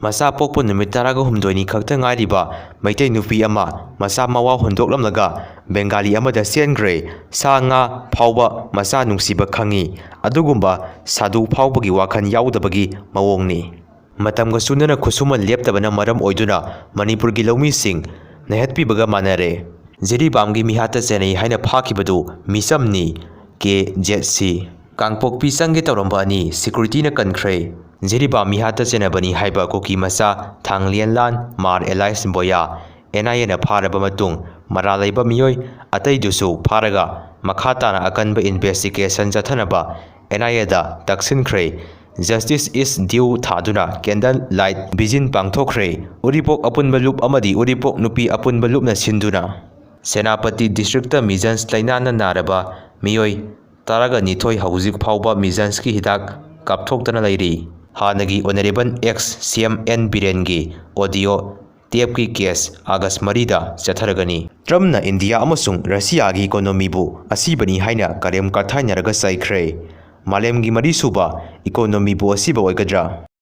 ꯃꯆꯥ ꯄꯣꯛꯄ ꯅꯨꯃꯤꯠ 13ꯅꯤ ꯈꯛꯇ ꯉꯥꯏꯔꯤꯕ ꯃꯩꯇꯩ ꯅꯨꯄꯤ ꯑꯃ ꯃꯆꯥ ꯃꯋꯥ ꯍꯨꯟꯗꯣꯛꯂꯝꯂꯒ ꯕꯦꯡꯒꯥꯂꯤ ꯑꯃꯗ ꯆꯦꯟꯈ꯭ꯔꯦ꯫ ꯁꯥ ꯉꯥ ꯐꯥꯎꯕ ꯃꯆꯥ ꯅꯨꯡꯁꯤꯕ ꯈꯪꯉꯤ, ꯑꯗꯨꯒꯨꯝꯕ ꯁꯥꯗꯨ ꯐꯥꯎꯕꯒꯤ ꯋꯥꯈꯜ ꯌꯥꯎꯗꯕꯒꯤ ꯃꯑꯣꯡꯅꯤ꯫ ꯃꯇꯝꯒ ꯆꯨꯅꯅ ꯈꯨꯠꯁꯨꯃꯟ ꯂꯦꯞꯇꯕꯅ ꯃꯔꯝ ꯑꯣꯏꯗꯨꯅ ꯃꯅꯤꯄꯨꯔꯒꯤ ꯂꯧꯃꯤꯁꯤꯡ ꯅꯩꯍꯠꯄꯤꯕꯒ ꯃꯥꯟꯅꯔꯦ꯫ ꯖꯤꯔꯤꯕꯥꯝꯒꯤ ꯃꯤꯍꯥꯠꯇ ꯆꯦꯟꯅꯩ ꯍꯥꯏꯅ ꯐꯥꯈꯤꯕꯗꯨ ꯃꯤꯆꯝꯅꯤ꯫ KZC ꯀꯥꯡꯄꯣꯛꯄꯤ ꯆꯪꯒꯦ ꯇꯧꯔꯝꯕ ꯑꯅꯤ ꯁꯦꯀ꯭ꯌꯨꯔꯤꯇꯤꯅ ꯀꯟꯈ꯭ꯔꯦ꯫ ꯖꯤꯔꯤꯕꯥꯝ ꯃꯤꯍꯥꯠꯇ ꯆꯦꯟꯅꯕꯅꯤ ꯍꯥꯏꯕ ꯀꯨꯀꯤ ꯃꯆꯥ ꯊꯥꯡꯂꯦꯟꯂꯥꯟ ꯃꯥꯔ ꯑꯦꯂꯥꯏꯁ ꯕꯣꯌꯥ NIAꯅ ꯐꯥꯔꯕ ꯃꯇꯨꯡ ꯃꯔꯥꯜ ꯂꯩꯕ ꯃꯤꯑꯣꯏ ꯑꯇꯩꯗꯨꯁꯨ ꯐꯥꯔꯒ ꯃꯈꯥ ꯇꯥꯅ ꯑꯀꯟꯕ ꯏꯟꯚꯦꯁꯇꯤꯒꯦꯁꯟ ꯆꯠꯊꯅꯕ NIAꯗ ꯇꯛꯁꯤꯟꯈ꯭ꯔꯦ꯫ ꯖꯁꯇꯤꯁ ꯏꯁ ꯗ꯭ꯌꯨ ꯊꯥꯗꯨꯅ ꯀꯦꯟꯗꯜ ꯂꯥꯏꯠ ꯚꯤꯖꯤꯟ ꯄꯥꯡꯊꯣꯛꯈ꯭ꯔꯦ꯫ ꯎꯔꯤꯄꯣꯛ ꯑꯄꯨꯟꯕ ꯂꯨꯞ ꯑꯃꯗꯤ ꯎꯔꯤꯄꯣꯛ ꯅꯨꯄꯤ ꯑꯄꯨꯟꯕ ꯂꯨꯞꯅ ꯁꯤꯟꯗꯨꯅ ꯁꯦꯅꯥꯄꯇꯤ ꯗꯤꯁꯇ꯭ꯔꯤꯛꯇ ꯃꯤꯖꯟꯁ ꯂꯩꯅꯥꯅ ꯅꯥꯔꯕ ꯃꯤꯑꯣꯏ 12 ꯍꯧꯖꯤꯛ ꯐꯥꯎꯕ ꯃꯤꯖꯟꯁꯀꯤ ꯍꯤꯗꯥꯛ ꯀꯥꯞꯊꯣꯛꯇꯅ ꯂꯩꯔꯤ꯫ ꯍꯥꯟꯅꯒꯤ ꯑꯣꯅꯔꯦꯕꯜ ꯑꯦꯛꯁ CM N ꯕꯤꯔꯦꯟꯒꯤ ꯑꯣꯗꯤꯑꯣ ꯇꯦꯞꯀꯤ ꯀꯦꯁ ꯑꯥꯒꯁ 4ꯗ ꯆꯠꯊꯔꯒꯅꯤ꯫ ꯇ꯭ꯔꯝꯞꯅ ꯏꯟꯗꯤꯌꯥ ꯑꯃꯁꯨꯡ ꯔꯁꯤꯌꯥꯒꯤ ꯏꯀꯣꯅꯣꯃꯤꯕꯨ ꯑꯁꯤꯕꯅꯤ ꯍꯥꯏꯅ ꯀꯔꯦꯝ ꯀꯊꯥꯏꯅꯔꯒ ꯆꯩꯈ꯭ꯔꯦ꯫ ꯃꯥꯂꯦꯝꯒꯤ 4ꯁꯨꯕ ꯏꯀꯣꯅꯣꯃꯤꯕꯨ ꯑꯁꯤꯕ ꯑꯣꯏꯒꯗ꯭ꯔꯥ?